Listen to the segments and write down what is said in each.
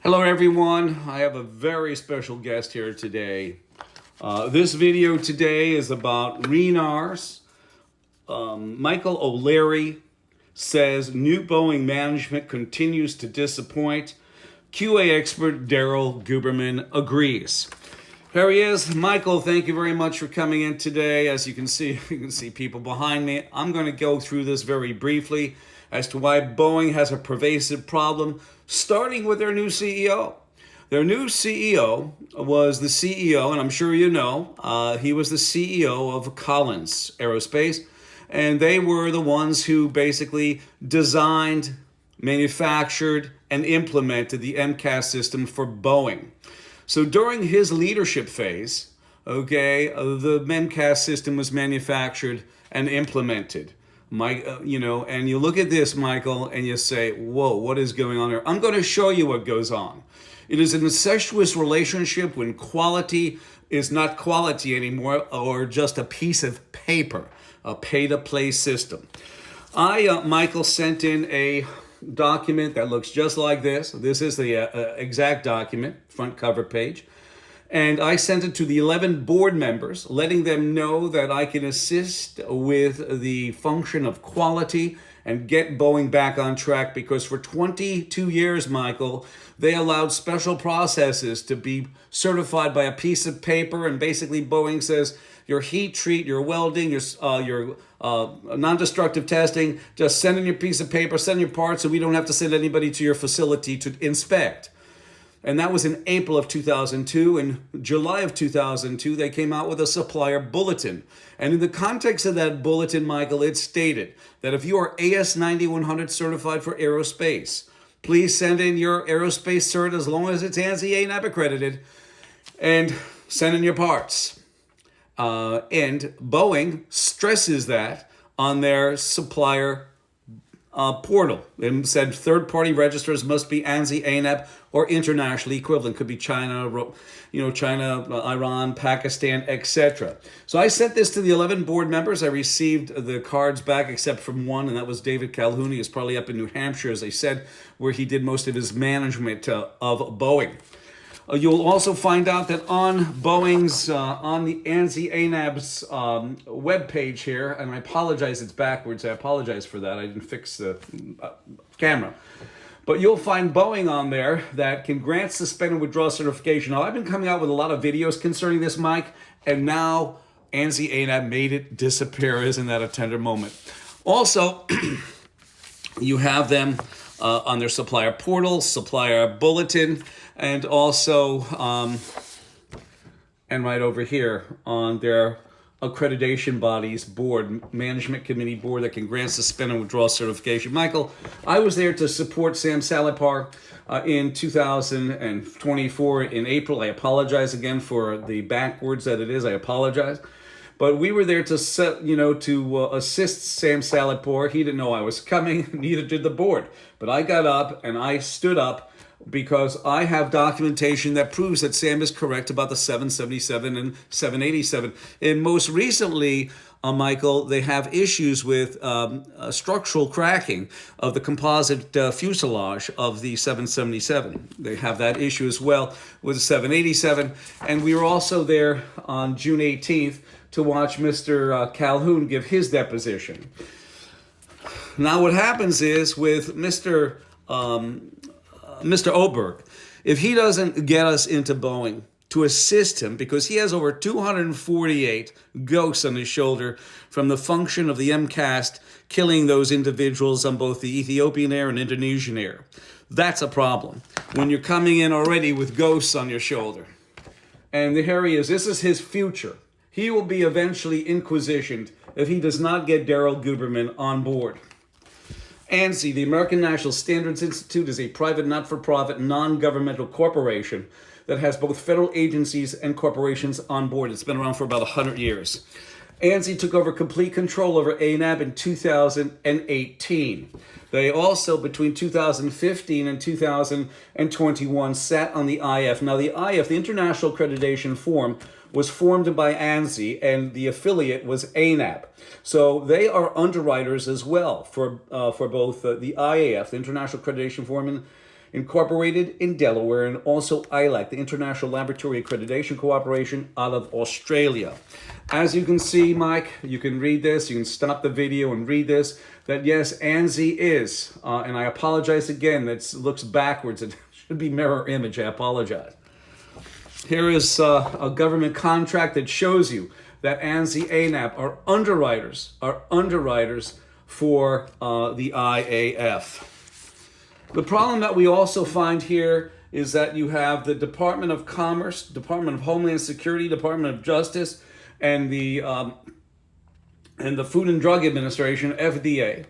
Hello everyone, I have a very special guest here today. This video today is about Ryanair's. Michael O'Leary says new Boeing management continues to disappoint. QA expert Daryl Guberman agrees. Here he is. Michael, thank you very much for coming in today. As you can see people behind me. I'm going to go through this very briefly as to why Boeing has a pervasive problem, starting with their new CEO. Their new CEO was the CEO, and I'm sure you know, he was the CEO of Collins Aerospace, and they were the ones who basically designed, manufactured, and implemented the MCAS system for Boeing. So during his leadership phase, the MCAS system was manufactured and implemented. And you look at this, Michael, and you say, whoa, what is going on here? I'm going to show you what goes on. It is an incestuous relationship when quality is not quality anymore, or just a piece of paper, a pay-to-play system. Michael, sent in a document that looks just like this. This is the exact document, front cover page. And I sent it to the 11 board members, letting them know that I can assist with the function of quality and get Boeing back on track, because for 22 years, Michael, they allowed special processes to be certified by a piece of paper, and basically Boeing says your heat treat, your welding, your non-destructive testing, just send in your piece of paper, send your parts, so we don't have to send anybody to your facility to inspect. And that was in April of 2002. In July of 2002, they came out with a supplier bulletin. And in the context of that bulletin, Michael, it stated that if you are AS9100 certified for aerospace, please send in your aerospace cert as long as it's ANSI ANAB accredited, and send in your parts. And Boeing stresses that on their supplier portal, and said third-party registers must be ANSI ANAB or internationally equivalent. Could be China, Iran, Pakistan, etc. So I sent this to the 11 board members. I received the cards back except from one, and that was David Calhoun. He is probably up in New Hampshire, as I said, where he did most of his management of Boeing. You'll also find out that on Boeing's, on the ANSI ANAB's webpage here, and I apologize, it's backwards. I apologize for that. I didn't fix the camera. But you'll find Boeing on there that can grant, suspend, and withdraw certification. Now, I've been coming out with a lot of videos concerning this, Mike, and now ANSI ANAB made it disappear. Isn't that a tender moment? Also, you have them on their supplier portal, supplier bulletin, and also, and right over here on their accreditation bodies board, management committee board that can grant, suspend, and withdraw certification. Michael, I was there to support Sam Salipar in 2024 in April. I apologize again for the backwards that it is. I apologize. But we were there to assist Sam Salipar. He didn't know I was coming, neither did the board. But I got up and I stood up because I have documentation that proves that Sam is correct about the 777 and 787. And most recently, Michael, they have issues with structural cracking of the composite fuselage of the 777. They have that issue as well with the 787. And we were also there on June 18th to watch Mr. Calhoun give his deposition. Now what happens is with Mr. Oberg, if he doesn't get us into Boeing to assist him, because he has over 248 ghosts on his shoulder from the function of the MCAS killing those individuals on both the Ethiopian Air and Indonesian Air. That's a problem when you're coming in already with ghosts on your shoulder. And here he is. This is his future. He will be eventually inquisitioned if he does not get Daryl Guberman on board. ANSI, the American National Standards Institute, is a private, not-for-profit, non-governmental corporation that has both federal agencies and corporations on board. It's been around for about 100 years. ANSI took over complete control over ANAB in 2018. They also, between 2015 and 2021, sat on the IF. Now, the IF, the International Accreditation Forum, was formed by ANSI, and the affiliate was ANAB. So they are underwriters as well for both the IAF, the International Accreditation Forum, Incorporated in Delaware, and also ILAC, the International Laboratory Accreditation Cooperation out of Australia. As you can see, Mike, you can read this, you can stop the video and read this, that yes, ANSI is, and I apologize again, that looks backwards, it should be mirror image, I apologize. Here is a government contract that shows you that ANSI ANAP are underwriters for the IAF. The problem that we also find here is that you have the Department of Commerce, Department of Homeland Security, Department of Justice, and the Food and Drug Administration, FDA,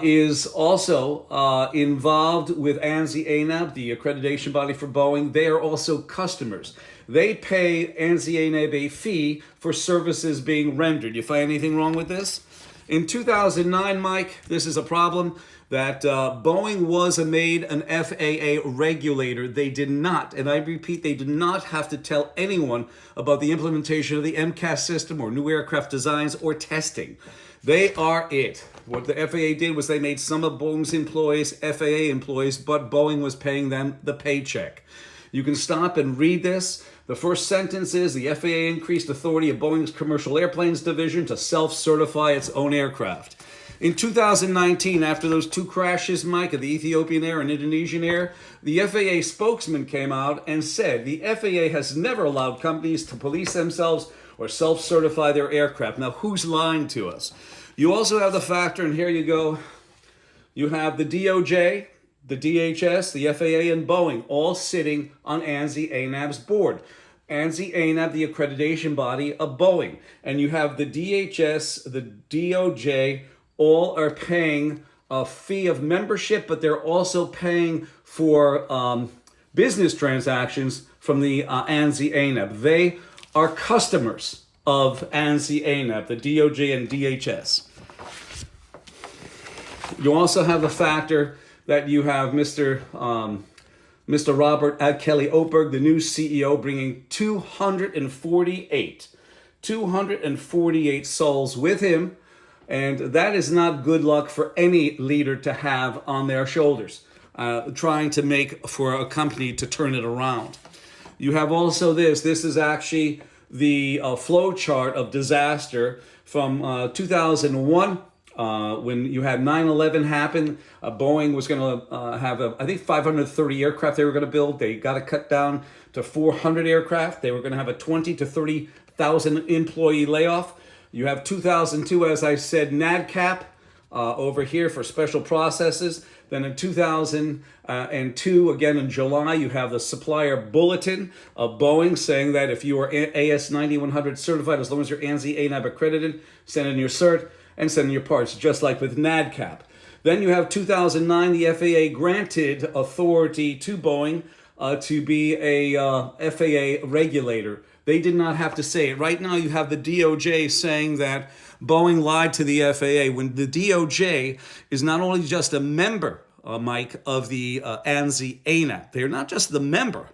is also involved with ANSI ANAP, the accreditation body for Boeing. They are also customers. They pay ANSI ANAP a fee for services being rendered. You find anything wrong with this? In 2009, Mike, this is a problem, that Boeing was made an FAA regulator. They did not, and I repeat, they did not have to tell anyone about the implementation of the MCAS system or new aircraft designs or testing. They are it. What the FAA did was they made some of Boeing's employees FAA employees, but Boeing was paying them the paycheck. You can stop and read this. The first sentence is the FAA increased authority of Boeing's commercial airplanes division to self-certify its own aircraft. In 2019, after those two crashes, Mike, of the Ethiopian Air and Indonesian Air, the FAA spokesman came out and said the FAA has never allowed companies to police themselves or self-certify their aircraft. Now, who's lying to us? You also have the factor, and here you go, you have the DOJ, the DHS, the FAA, and Boeing all sitting on ANSI ANAP's board. ANSI ANAP, the accreditation body of Boeing. And you have the DHS, the DOJ, all are paying a fee of membership, but they're also paying for business transactions from the ANSI ANAP. They are customers of ANSI ANAP, the DOJ and DHS. You also have the factor that you have Mr. Robert Kelly Oberg, the new CEO, bringing 248 souls with him. And that is not good luck for any leader to have on their shoulders, trying to make for a company to turn it around. You have also this. This is actually the flow chart of disaster from 2001 when you had 9/11 happen. Boeing was going to have, I think, 530 aircraft they were going to build. They got to cut down to 400 aircraft. They were going to have a 20 to 30,000 employee layoff. You have 2002, as I said, NADCAP over here for special processes. Then in 2002, again in July, you have the supplier bulletin of Boeing saying that if you are AS9100 certified, as long as you're ANSI ANAP accredited, send in your cert and send in your parts, just like with NADCAP. Then you have 2009, the FAA granted authority to Boeing to be a FAA regulator. They did not have to say it. Right now you have the DOJ saying that Boeing lied to the FAA, when the DOJ is not only just a member, Mike, of the ANSI ANAP. They're not just the member.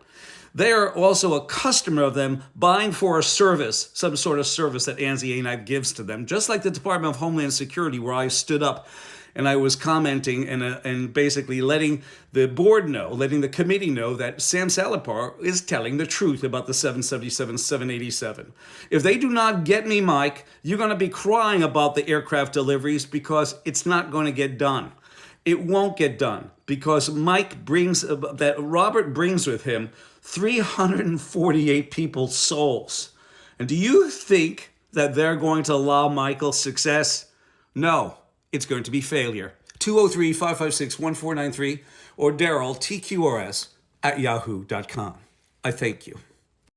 They are also a customer of them, buying for a service, some sort of service that ANSI ANAP gives to them. Just like the Department of Homeland Security, where I stood up and I was commenting and basically letting the board know, letting the committee know that Sam Salapar is telling the truth about the 777, 787. If they do not get me, Mike, you're going to be crying about the aircraft deliveries because it's not going to get done. It won't get done because Robert brings with him 348 people's souls. And do you think that they're going to allow Michael success? No. It's going to be failure. 203-556-1493 or Daryl, TQRS, @yahoo.com. I thank you.